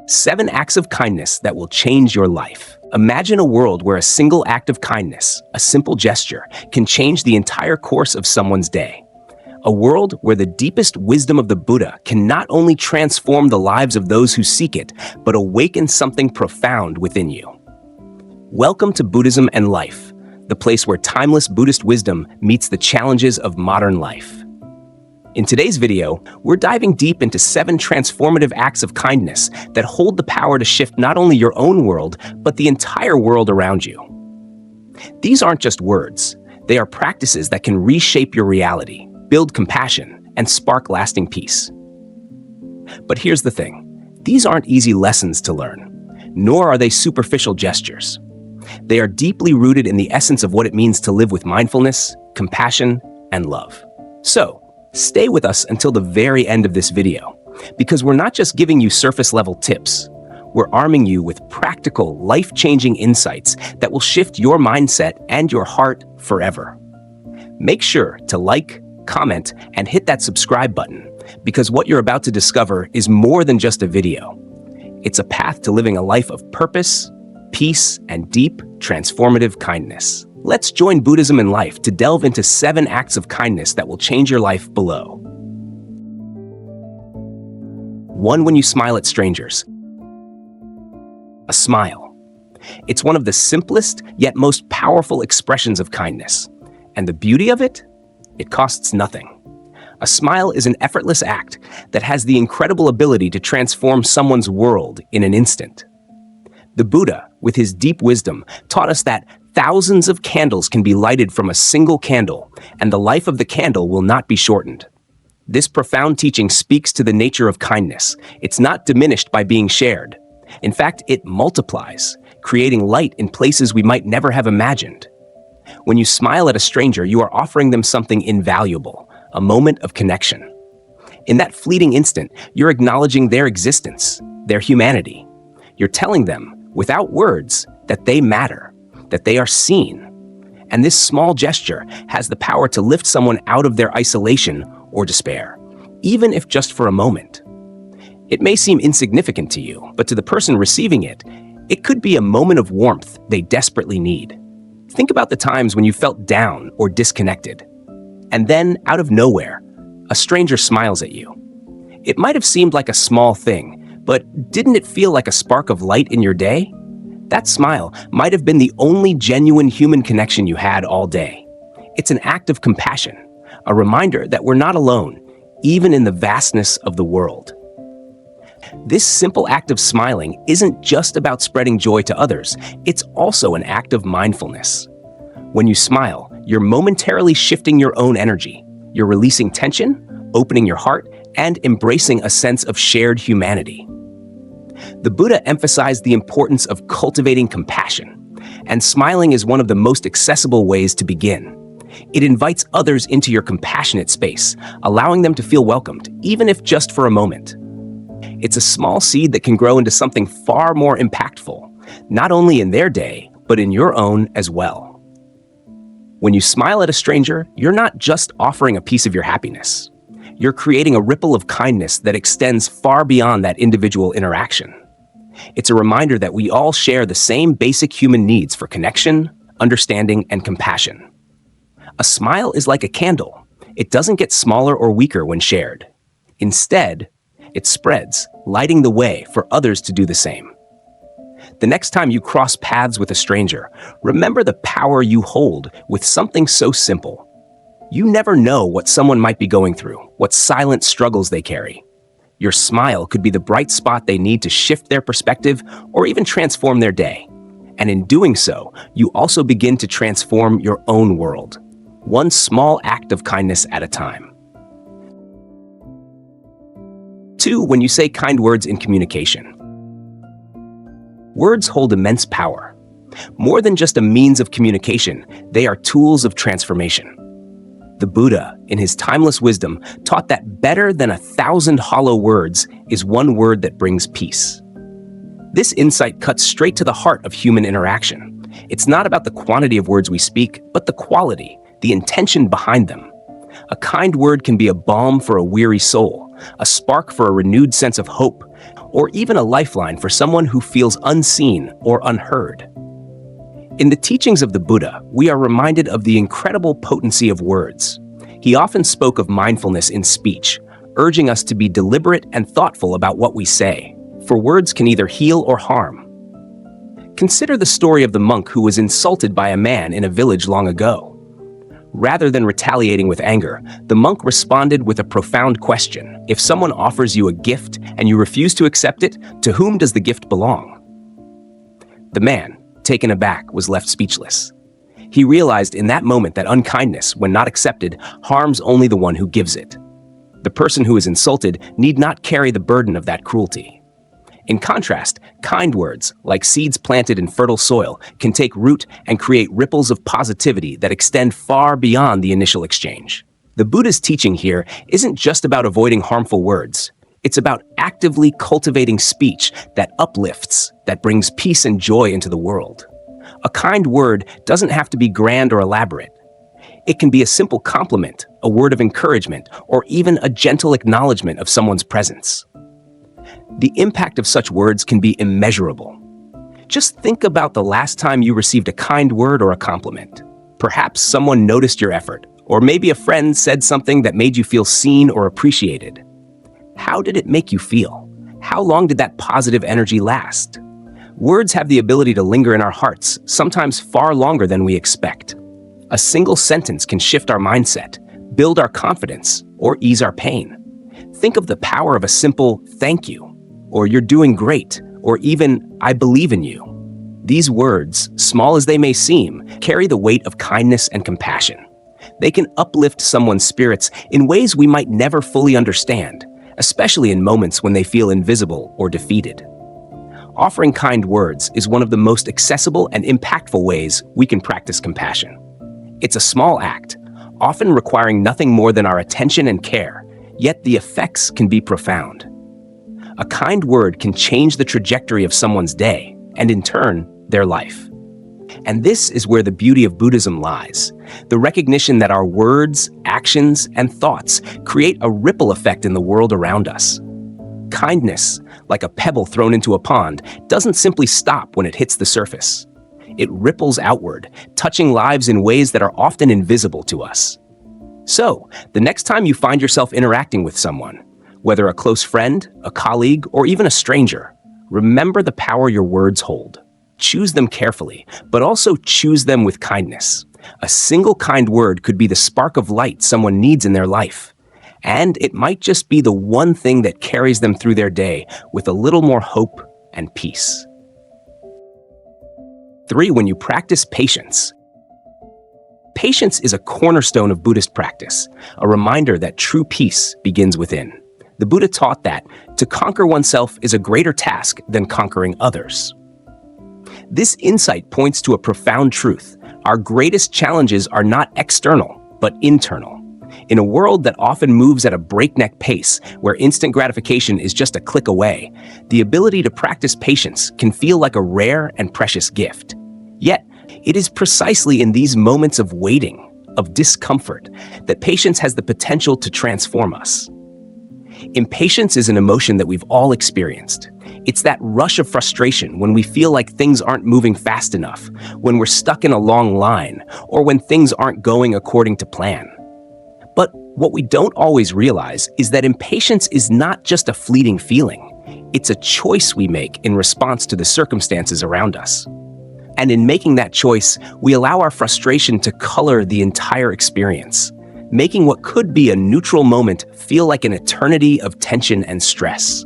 7 acts of kindness that will change your life. Imagine a world where a single act of kindness, a simple gesture, can change the entire course of someone's day. A world where the deepest wisdom of the Buddha can not only transform the lives of those who seek it, but awaken something profound within you. Welcome to Buddhism and Life, the place where timeless Buddhist wisdom meets the challenges of modern life. In today's video, we're diving deep into 7 transformative acts of kindness that hold the power to shift not only your own world, but the entire world around you. These aren't just words. They are practices that can reshape your reality, build compassion, and spark lasting peace. But here's the thing. These aren't easy lessons to learn, nor are they superficial gestures. They are deeply rooted in the essence of what it means to live with mindfulness, compassion, and love. So, stay with us until the very end of this video, because we're not just giving you surface-level tips. We're arming you with practical, life-changing insights that will shift your mindset and your heart forever. Make sure to like, comment, and hit that subscribe button, because what you're about to discover is more than just a video. It's a path to living a life of purpose, peace, and deep, transformative kindness. Let's join Buddhism and Life to delve into 7 acts of kindness that will change your life below. 1. When you smile at strangers. A smile. It's one of the simplest yet most powerful expressions of kindness. And the beauty of it? It costs nothing. A smile is an effortless act that has the incredible ability to transform someone's world in an instant. The Buddha, with his deep wisdom, taught us that thousands of candles can be lighted from a single candle, and the life of the candle will not be shortened. This profound teaching speaks to the nature of kindness. It's not diminished by being shared. In fact, it multiplies, creating light in places we might never have imagined. When you smile at a stranger, you are offering them something invaluable, a moment of connection. In that fleeting instant, you're acknowledging their existence, their humanity. You're telling them, without words, that they matter, that they are seen. And this small gesture has the power to lift someone out of their isolation or despair, even if just for a moment. It may seem insignificant to you, but to the person receiving it, it could be a moment of warmth they desperately need. Think about the times when you felt down or disconnected. And then, out of nowhere, a stranger smiles at you. It might have seemed like a small thing, but didn't it feel like a spark of light in your day? That smile might have been the only genuine human connection you had all day. It's an act of compassion, a reminder that we're not alone, even in the vastness of the world. This simple act of smiling isn't just about spreading joy to others, it's also an act of mindfulness. When you smile, you're momentarily shifting your own energy. You're releasing tension, opening your heart, and embracing a sense of shared humanity. The Buddha emphasized the importance of cultivating compassion, and smiling is one of the most accessible ways to begin. It invites others into your compassionate space, allowing them to feel welcomed, even if just for a moment. It's a small seed that can grow into something far more impactful, not only in their day, but in your own as well. When you smile at a stranger, you're not just offering a piece of your happiness. You're creating a ripple of kindness that extends far beyond that individual interaction. It's a reminder that we all share the same basic human needs for connection, understanding, and compassion. A smile is like a candle. It doesn't get smaller or weaker when shared. Instead, it spreads, lighting the way for others to do the same. The next time you cross paths with a stranger, remember the power you hold with something so simple. You never know what someone might be going through, what silent struggles they carry. Your smile could be the bright spot they need to shift their perspective or even transform their day. And in doing so, you also begin to transform your own world, one small act of kindness at a time. 2. When you say kind words in communication. Words hold immense power. More than just a means of communication, they are tools of transformation. The Buddha, in his timeless wisdom, taught that better than 1,000 hollow words is one word that brings peace. This insight cuts straight to the heart of human interaction. It's not about the quantity of words we speak, but the quality, the intention behind them. A kind word can be a balm for a weary soul, a spark for a renewed sense of hope, or even a lifeline for someone who feels unseen or unheard. In the teachings of the Buddha, we are reminded of the incredible potency of words. He often spoke of mindfulness in speech, urging us to be deliberate and thoughtful about what we say, for words can either heal or harm. Consider the story of the monk who was insulted by a man in a village long ago. Rather than retaliating with anger, the monk responded with a profound question. If someone offers you a gift and you refuse to accept it, to whom does the gift belong? The man, taken aback, was left speechless. He realized in that moment that unkindness, when not accepted, harms only the one who gives it. The person who is insulted need not carry the burden of that cruelty. In contrast, kind words, like seeds planted in fertile soil, can take root and create ripples of positivity that extend far beyond the initial exchange. The Buddha's teaching here isn't just about avoiding harmful words. It's about actively cultivating speech that uplifts, that brings peace and joy into the world. A kind word doesn't have to be grand or elaborate. It can be a simple compliment, a word of encouragement, or even a gentle acknowledgement of someone's presence. The impact of such words can be immeasurable. Just think about the last time you received a kind word or a compliment. Perhaps someone noticed your effort, or maybe a friend said something that made you feel seen or appreciated. How did it make you feel? How long did that positive energy last? Words have the ability to linger in our hearts, sometimes far longer than we expect. A single sentence can shift our mindset, build our confidence, or ease our pain. Think of the power of a simple "thank you," or "you're doing great," or even "I believe in you." These words, small as they may seem, carry the weight of kindness and compassion. They can uplift someone's spirits in ways we might never fully understand, especially in moments when they feel invisible or defeated. Offering kind words is one of the most accessible and impactful ways we can practice compassion. It's a small act, often requiring nothing more than our attention and care, yet the effects can be profound. A kind word can change the trajectory of someone's day, and in turn, their life. And this is where the beauty of Buddhism lies, the recognition that our words, actions, and thoughts create a ripple effect in the world around us. Kindness, like a pebble thrown into a pond, doesn't simply stop when it hits the surface. It ripples outward, touching lives in ways that are often invisible to us. So, the next time you find yourself interacting with someone, whether a close friend, a colleague, or even a stranger, remember the power your words hold. Choose them carefully, but also choose them with kindness. A single kind word could be the spark of light someone needs in their life. And it might just be the one thing that carries them through their day with a little more hope and peace. 3. When you practice patience. Patience is a cornerstone of Buddhist practice, a reminder that true peace begins within. The Buddha taught that to conquer oneself is a greater task than conquering others. This insight points to a profound truth. Our greatest challenges are not external, but internal. In a world that often moves at a breakneck pace, where instant gratification is just a click away, the ability to practice patience can feel like a rare and precious gift. Yet, it is precisely in these moments of waiting, of discomfort, that patience has the potential to transform us. Impatience is an emotion that we've all experienced. It's that rush of frustration when we feel like things aren't moving fast enough, when we're stuck in a long line, or when things aren't going according to plan. But what we don't always realize is that impatience is not just a fleeting feeling. It's a choice we make in response to the circumstances around us. And in making that choice, we allow our frustration to color the entire experience, making what could be a neutral moment feel like an eternity of tension and stress.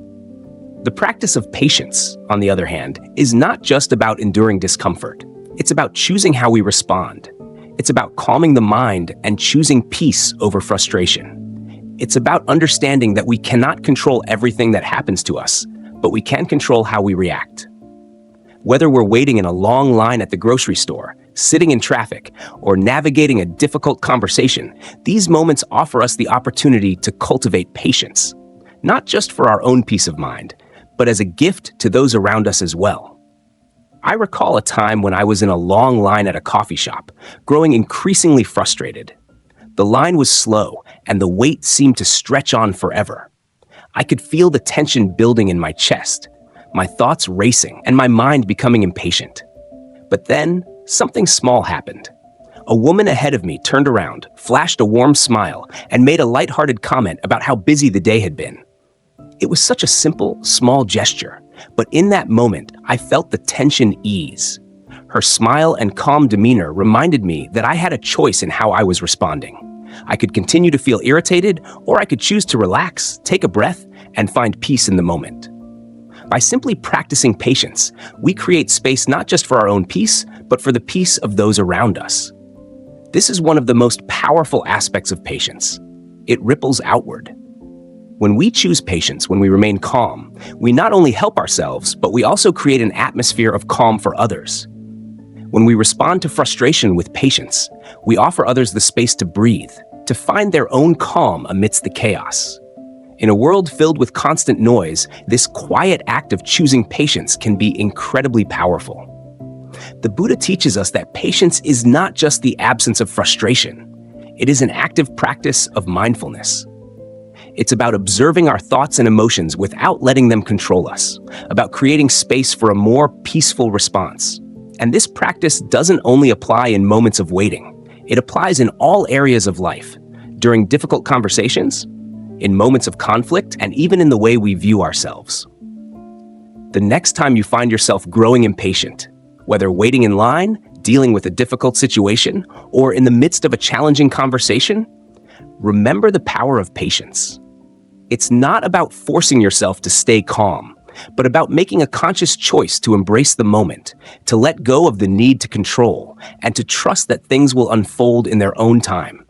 The practice of patience, on the other hand, is not just about enduring discomfort. It's about choosing how we respond. It's about calming the mind and choosing peace over frustration. It's about understanding that we cannot control everything that happens to us, but we can control how we react. Whether we're waiting in a long line at the grocery store, sitting in traffic, or navigating a difficult conversation, these moments offer us the opportunity to cultivate patience, not just for our own peace of mind, but as a gift to those around us as well. I recall a time when I was in a long line at a coffee shop, growing increasingly frustrated. The line was slow, and the wait seemed to stretch on forever. I could feel the tension building in my chest, my thoughts racing, and my mind becoming impatient. But then, something small happened. A woman ahead of me turned around, flashed a warm smile, and made a lighthearted comment about how busy the day had been. It was such a simple, small gesture, but in that moment, I felt the tension ease. Her smile and calm demeanor reminded me that I had a choice in how I was responding. I could continue to feel irritated, or I could choose to relax, take a breath, and find peace in the moment. By simply practicing patience, we create space not just for our own peace, but for the peace of those around us. This is one of the most powerful aspects of patience. It ripples outward. When we choose patience, when we remain calm, we not only help ourselves, but we also create an atmosphere of calm for others. When we respond to frustration with patience, we offer others the space to breathe, to find their own calm amidst the chaos. In a world filled with constant noise, this quiet act of choosing patience can be incredibly powerful. The Buddha teaches us that patience is not just the absence of frustration. It is an active practice of mindfulness. It's about observing our thoughts and emotions without letting them control us, about creating space for a more peaceful response. And this practice doesn't only apply in moments of waiting. It applies in all areas of life, during difficult conversations, in moments of conflict, and even in the way we view ourselves. The next time you find yourself growing impatient, whether waiting in line, dealing with a difficult situation, or in the midst of a challenging conversation, remember the power of patience. It's not about forcing yourself to stay calm, but about making a conscious choice to embrace the moment, to let go of the need to control, and to trust that things will unfold in their own time.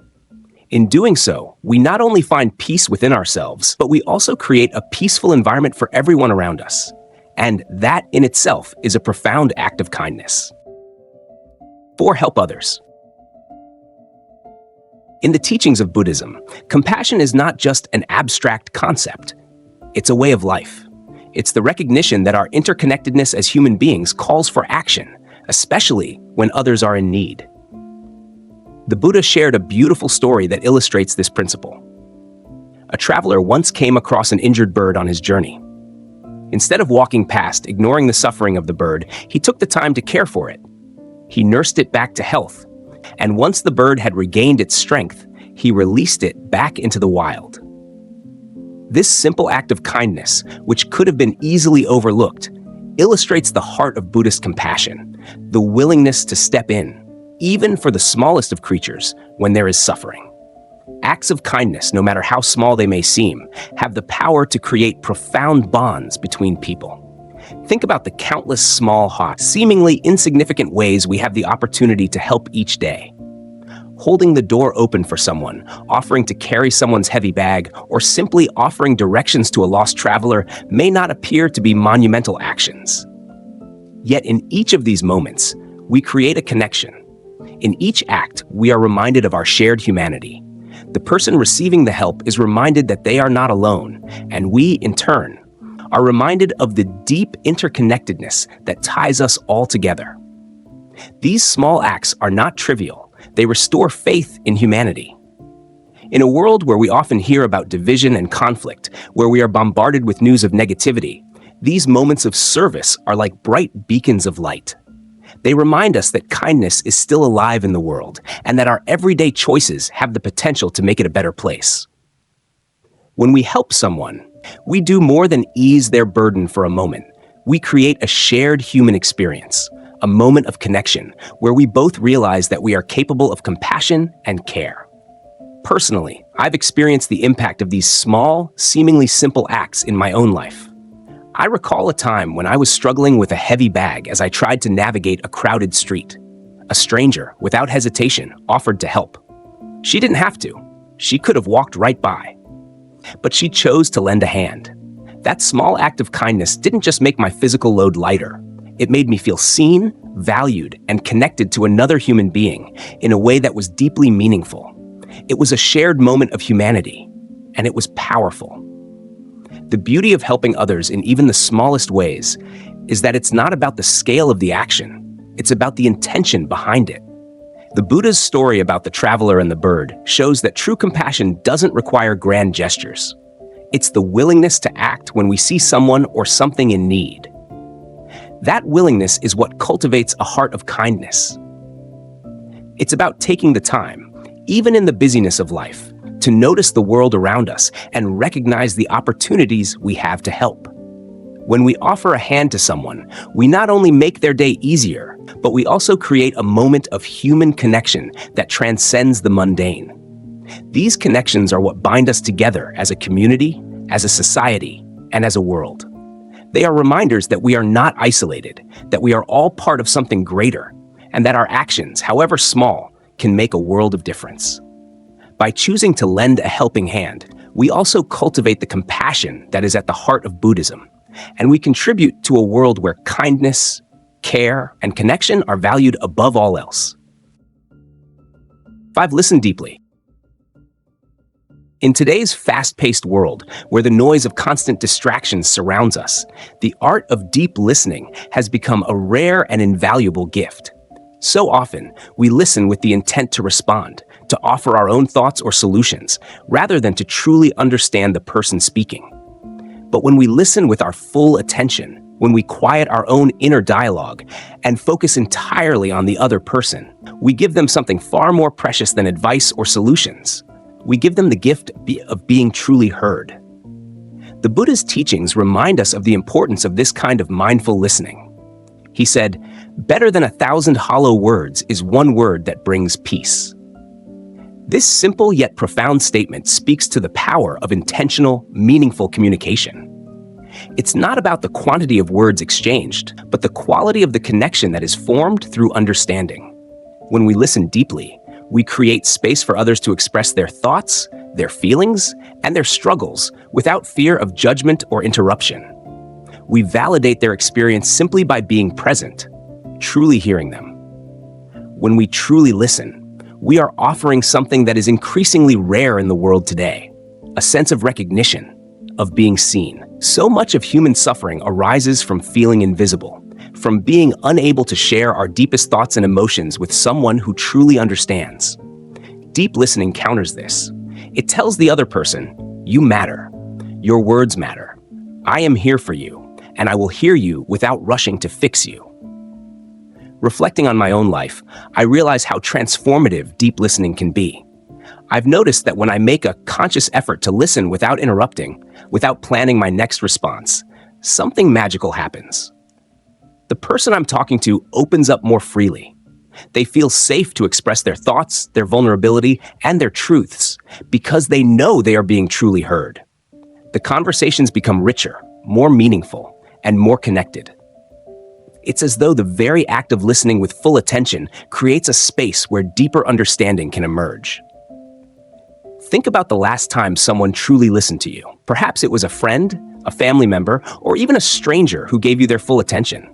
In doing so, we not only find peace within ourselves, but we also create a peaceful environment for everyone around us. And that in itself is a profound act of kindness. 4. Help others. In the teachings of Buddhism, compassion is not just an abstract concept. It's a way of life. It's the recognition that our interconnectedness as human beings calls for action, especially when others are in need. The Buddha shared a beautiful story that illustrates this principle. A traveler once came across an injured bird on his journey. Instead of walking past, ignoring the suffering of the bird, he took the time to care for it. He nursed it back to health, and once the bird had regained its strength, he released it back into the wild. This simple act of kindness, which could have been easily overlooked, illustrates the heart of Buddhist compassion, the willingness to step in, even for the smallest of creatures, when there is suffering. Acts of kindness, no matter how small they may seem, have the power to create profound bonds between people. Think about the countless small, seemingly insignificant ways we have the opportunity to help each day. Holding the door open for someone, offering to carry someone's heavy bag, or simply offering directions to a lost traveler may not appear to be monumental actions. Yet in each of these moments, we create a connection. In each act, we are reminded of our shared humanity. The person receiving the help is reminded that they are not alone, and we, in turn, are reminded of the deep interconnectedness that ties us all together. These small acts are not trivial. They restore faith in humanity. In a world where we often hear about division and conflict, where we are bombarded with news of negativity, these moments of service are like bright beacons of light. They remind us that kindness is still alive in the world, and that our everyday choices have the potential to make it a better place. When we help someone, we do more than ease their burden for a moment. We create a shared human experience, a moment of connection, where we both realize that we are capable of compassion and care. Personally, I've experienced the impact of these small, seemingly simple acts in my own life. I recall a time when I was struggling with a heavy bag as I tried to navigate a crowded street. A stranger, without hesitation, offered to help. She didn't have to. She could have walked right by. But she chose to lend a hand. That small act of kindness didn't just make my physical load lighter. It made me feel seen, valued, and connected to another human being in a way that was deeply meaningful. It was a shared moment of humanity, and it was powerful. The beauty of helping others in even the smallest ways is that it's not about the scale of the action, it's about the intention behind it. The Buddha's story about the traveler and the bird shows that true compassion doesn't require grand gestures. It's the willingness to act when we see someone or something in need. That willingness is what cultivates a heart of kindness. It's about taking the time, even in the busyness of life, to notice the world around us and recognize the opportunities we have to help. When we offer a hand to someone, we not only make their day easier, but we also create a moment of human connection that transcends the mundane. These connections are what bind us together as a community, as a society, and as a world. They are reminders that we are not isolated, that we are all part of something greater, and that our actions, however small, can make a world of difference. By choosing to lend a helping hand, we also cultivate the compassion that is at the heart of Buddhism, and we contribute to a world where kindness, care, and connection are valued above all else. 5. Listen deeply. In today's fast-paced world, where the noise of constant distractions surrounds us, the art of deep listening has become a rare and invaluable gift. So often, we listen with the intent to respond, to offer our own thoughts or solutions, rather than to truly understand the person speaking. But when we listen with our full attention, when we quiet our own inner dialogue and focus entirely on the other person, we give them something far more precious than advice or solutions. We give them the gift of being truly heard. The Buddha's teachings remind us of the importance of this kind of mindful listening. He said, "Better than 1,000 hollow words is one word that brings peace." This simple yet profound statement speaks to the power of intentional, meaningful communication. It's not about the quantity of words exchanged, but the quality of the connection that is formed through understanding. When we listen deeply, we create space for others to express their thoughts, their feelings, and their struggles without fear of judgment or interruption. We validate their experience simply by being present, truly hearing them. When we truly listen, we are offering something that is increasingly rare in the world today, a sense of recognition, of being seen. So much of human suffering arises from feeling invisible, from being unable to share our deepest thoughts and emotions with someone who truly understands. Deep listening counters this. It tells the other person, "You matter. Your words matter. I am here for you, and I will hear you without rushing to fix you." Reflecting on my own life, I realize how transformative deep listening can be. I've noticed that when I make a conscious effort to listen without interrupting, without planning my next response, something magical happens. The person I'm talking to opens up more freely. They feel safe to express their thoughts, their vulnerability, and their truths because they know they are being truly heard. The conversations become richer, more meaningful, and more connected. It's as though the very act of listening with full attention creates a space where deeper understanding can emerge. Think about the last time someone truly listened to you. Perhaps it was a friend, a family member, or even a stranger who gave you their full attention.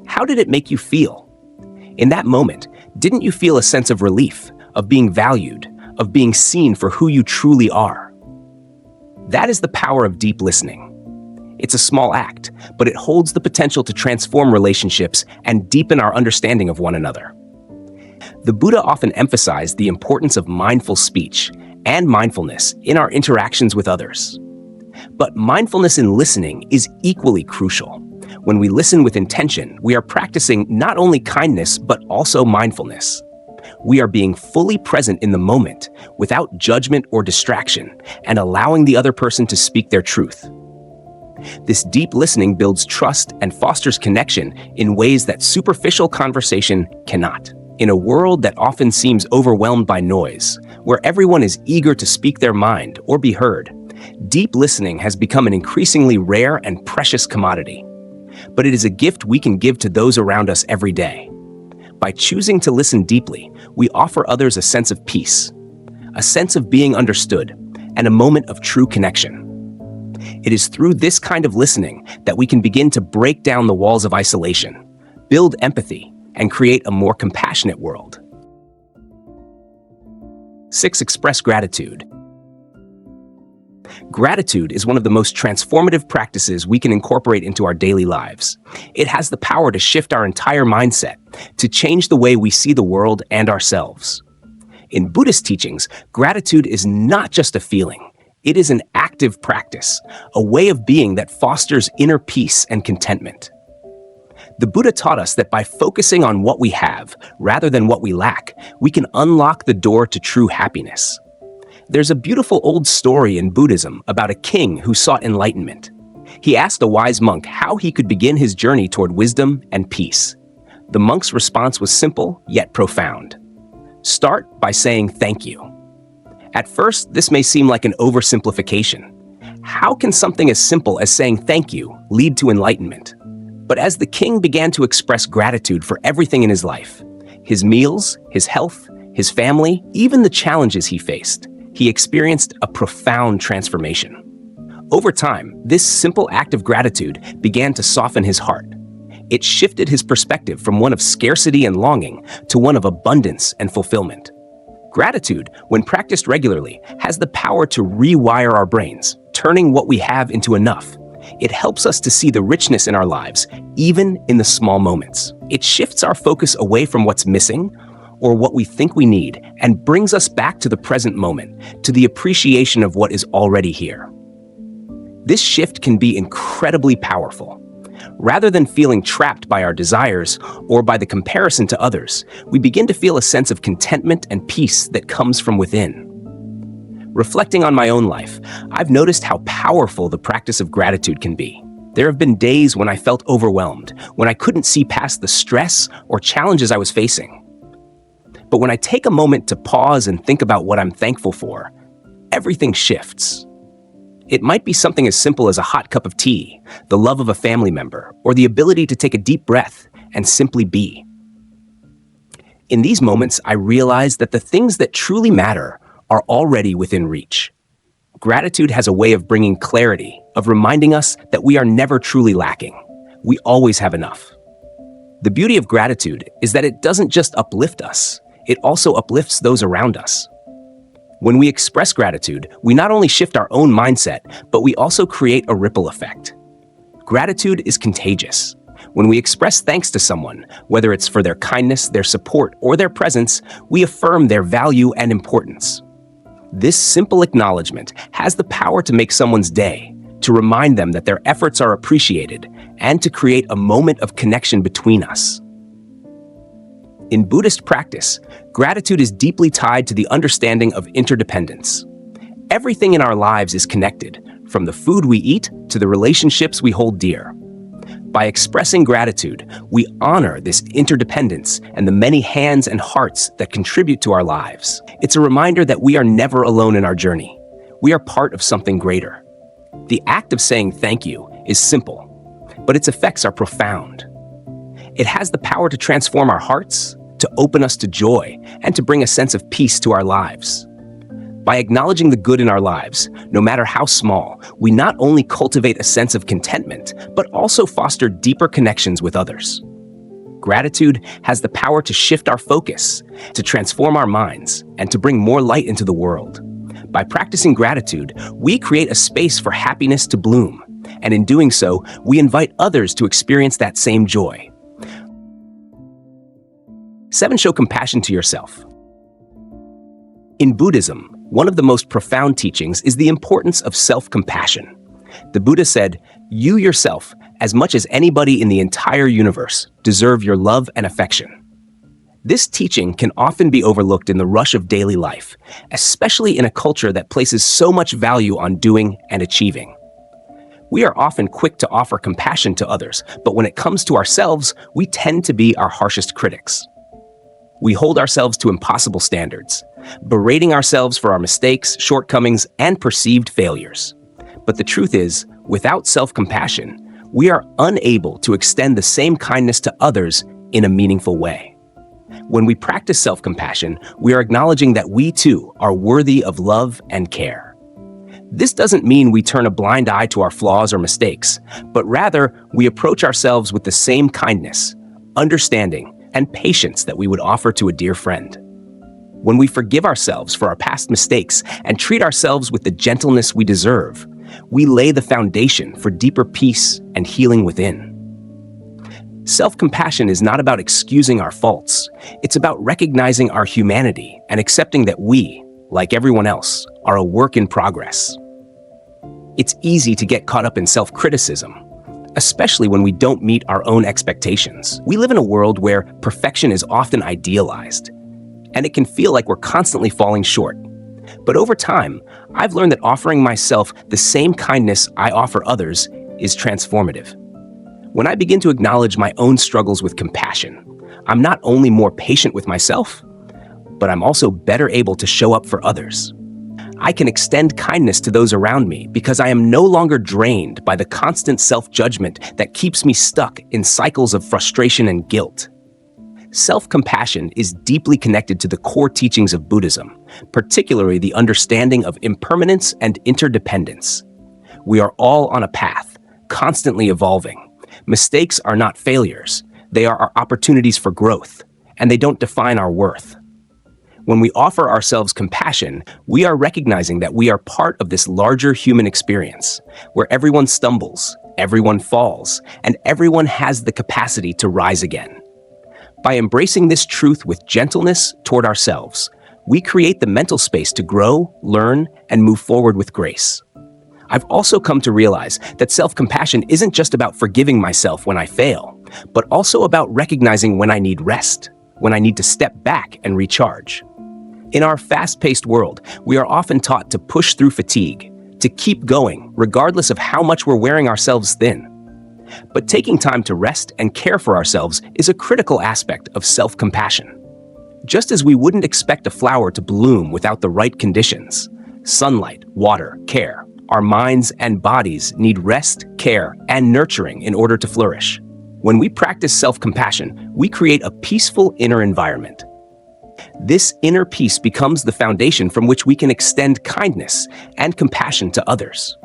How did it make you feel? In that moment, didn't you feel a sense of relief, of being valued, of being seen for who you truly are? That is the power of deep listening. It's a small act, but it holds the potential to transform relationships and deepen our understanding of one another. The Buddha often emphasized the importance of mindful speech and mindfulness in our interactions with others. But mindfulness in listening is equally crucial. When we listen with intention, we are practicing not only kindness, but also mindfulness. We are being fully present in the moment, without judgment or distraction, and allowing the other person to speak their truth. This deep listening builds trust and fosters connection in ways that superficial conversation cannot. In a world that often seems overwhelmed by noise, where everyone is eager to speak their mind or be heard, deep listening has become an increasingly rare and precious commodity. But it is a gift we can give to those around us every day. By choosing to listen deeply, we offer others a sense of peace, a sense of being understood, and a moment of true connection. It is through this kind of listening that we can begin to break down the walls of isolation, build empathy, and create a more compassionate world. 6. Express gratitude. Gratitude is one of the most transformative practices we can incorporate into our daily lives. It has the power to shift our entire mindset, to change the way we see the world and ourselves. In Buddhist teachings, gratitude is not just a feeling, It is an active practice, a way of being that fosters inner peace and contentment. The Buddha taught us that by focusing on what we have rather than what we lack, we can unlock the door to true happiness. There's a beautiful old story in Buddhism about a king who sought enlightenment. He asked a wise monk how he could begin his journey toward wisdom and peace. The monk's response was simple yet profound. Start by saying thank you. At first, this may seem like an oversimplification. How can something as simple as saying thank you lead to enlightenment? But as the king began to express gratitude for everything in his life, his meals, his health, his family, even the challenges he faced, he experienced a profound transformation. Over time, this simple act of gratitude began to soften his heart. It shifted his perspective from one of scarcity and longing to one of abundance and fulfillment. Gratitude, when practiced regularly, has the power to rewire our brains, turning what we have into enough. It helps us to see the richness in our lives, even in the small moments. It shifts our focus away from what's missing or what we think we need and brings us back to the present moment, to the appreciation of what is already here. This shift can be incredibly powerful. Rather than feeling trapped by our desires or by the comparison to others, we begin to feel a sense of contentment and peace that comes from within. Reflecting on my own life, I've noticed how powerful the practice of gratitude can be. There have been days when I felt overwhelmed, when I couldn't see past the stress or challenges I was facing. But when I take a moment to pause and think about what I'm thankful for, everything shifts. It might be something as simple as a hot cup of tea, the love of a family member, or the ability to take a deep breath and simply be. In these moments, I realize that the things that truly matter are already within reach. Gratitude has a way of bringing clarity, of reminding us that we are never truly lacking. We always have enough. The beauty of gratitude is that it doesn't just uplift us, it also uplifts those around us. When we express gratitude, we not only shift our own mindset, but we also create a ripple effect. Gratitude is contagious. When we express thanks to someone, whether it's for their kindness, their support, or their presence, we affirm their value and importance. This simple acknowledgement has the power to make someone's day, to remind them that their efforts are appreciated, and to create a moment of connection between us. In Buddhist practice, gratitude is deeply tied to the understanding of interdependence. Everything in our lives is connected, from the food we eat to the relationships we hold dear. By expressing gratitude, we honor this interdependence and the many hands and hearts that contribute to our lives. It's a reminder that we are never alone in our journey. We are part of something greater. The act of saying thank you is simple, but its effects are profound. It has the power to transform our hearts, to open us to joy, and to bring a sense of peace to our lives. By acknowledging the good in our lives, no matter how small, we not only cultivate a sense of contentment, but also foster deeper connections with others. Gratitude has the power to shift our focus, to transform our minds, and to bring more light into the world. By practicing gratitude, we create a space for happiness to bloom, and in doing so, we invite others to experience that same joy. 7. Show compassion to yourself. In Buddhism, one of the most profound teachings is the importance of self-compassion. The Buddha said, "You yourself, as much as anybody in the entire universe, deserve your love and affection." This teaching can often be overlooked in the rush of daily life, especially in a culture that places so much value on doing and achieving. We are often quick to offer compassion to others, but when it comes to ourselves, we tend to be our harshest critics. We hold ourselves to impossible standards, berating ourselves for our mistakes, shortcomings, and perceived failures. But the truth is, without self-compassion, we are unable to extend the same kindness to others in a meaningful way. When we practice self-compassion, we are acknowledging that we too are worthy of love and care. This doesn't mean we turn a blind eye to our flaws or mistakes, but rather we approach ourselves with the same kindness, understanding, and patience that we would offer to a dear friend. When we forgive ourselves for our past mistakes and treat ourselves with the gentleness we deserve, we lay the foundation for deeper peace and healing within. Self-compassion is not about excusing our faults. It's about recognizing our humanity and accepting that we, like everyone else, are a work in progress. It's easy to get caught up in self-criticism, especially when we don't meet our own expectations. We live in a world where perfection is often idealized, and it can feel like we're constantly falling short. But over time, I've learned that offering myself the same kindness I offer others is transformative. When I begin to acknowledge my own struggles with compassion, I'm not only more patient with myself, but I'm also better able to show up for others. I can extend kindness to those around me because I am no longer drained by the constant self-judgment that keeps me stuck in cycles of frustration and guilt. Self-compassion is deeply connected to the core teachings of Buddhism, particularly the understanding of impermanence and interdependence. We are all on a path, constantly evolving. Mistakes are not failures. They are our opportunities for growth, and they don't define our worth. When we offer ourselves compassion, we are recognizing that we are part of this larger human experience, where everyone stumbles, everyone falls, and everyone has the capacity to rise again. By embracing this truth with gentleness toward ourselves, we create the mental space to grow, learn, and move forward with grace. I've also come to realize that self-compassion isn't just about forgiving myself when I fail, but also about recognizing when I need rest, when I need to step back and recharge. In our fast-paced world, we are often taught to push through fatigue, to keep going, regardless of how much we're wearing ourselves thin. But taking time to rest and care for ourselves is a critical aspect of self-compassion. Just as we wouldn't expect a flower to bloom without the right conditions, sunlight, water, care, our minds and bodies need rest, care, and nurturing in order to flourish. When we practice self-compassion, we create a peaceful inner environment. This inner peace becomes the foundation from which we can extend kindness and compassion to others.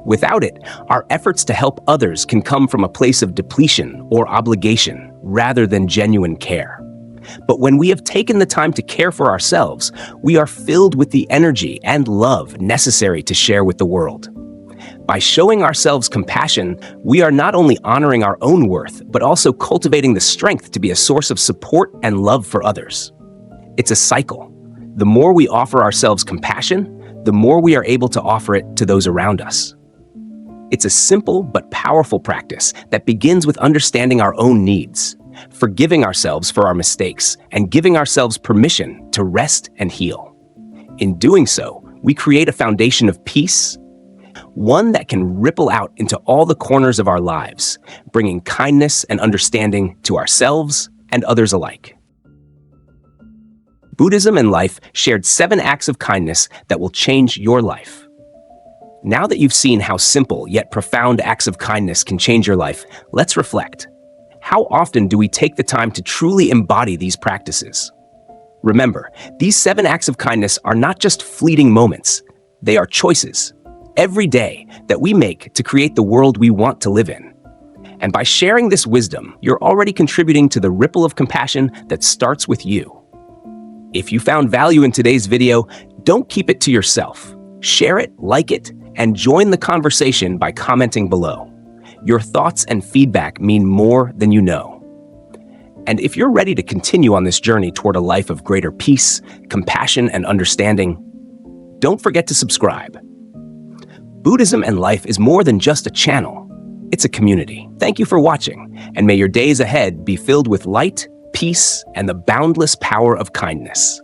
Without it, our efforts to help others can come from a place of depletion or obligation rather than genuine care. But when we have taken the time to care for ourselves, we are filled with the energy and love necessary to share with the world. By showing ourselves compassion, we are not only honoring our own worth, but also cultivating the strength to be a source of support and love for others. It's a cycle. The more we offer ourselves compassion, the more we are able to offer it to those around us. It's a simple but powerful practice that begins with understanding our own needs, forgiving ourselves for our mistakes, and giving ourselves permission to rest and heal. In doing so, we create a foundation of peace, one that can ripple out into all the corners of our lives, bringing kindness and understanding to ourselves and others alike. Buddhism and Life shared 7 acts of kindness that will change your life. Now that you've seen how simple yet profound acts of kindness can change your life, let's reflect. How often do we take the time to truly embody these practices? Remember, these 7 acts of kindness are not just fleeting moments. They are choices, every day, that we make to create the world we want to live in. And by sharing this wisdom, you're already contributing to the ripple of compassion that starts with you. If you found value in today's video, don't keep it to yourself. Share it, like it, and join the conversation by commenting below. Your thoughts and feedback mean more than you know. And if you're ready to continue on this journey toward a life of greater peace, compassion, and understanding, don't forget to subscribe. Buddhism and Life is more than just a channel. It's a community. Thank you for watching, and may your days ahead be filled with light, peace, and the boundless power of kindness.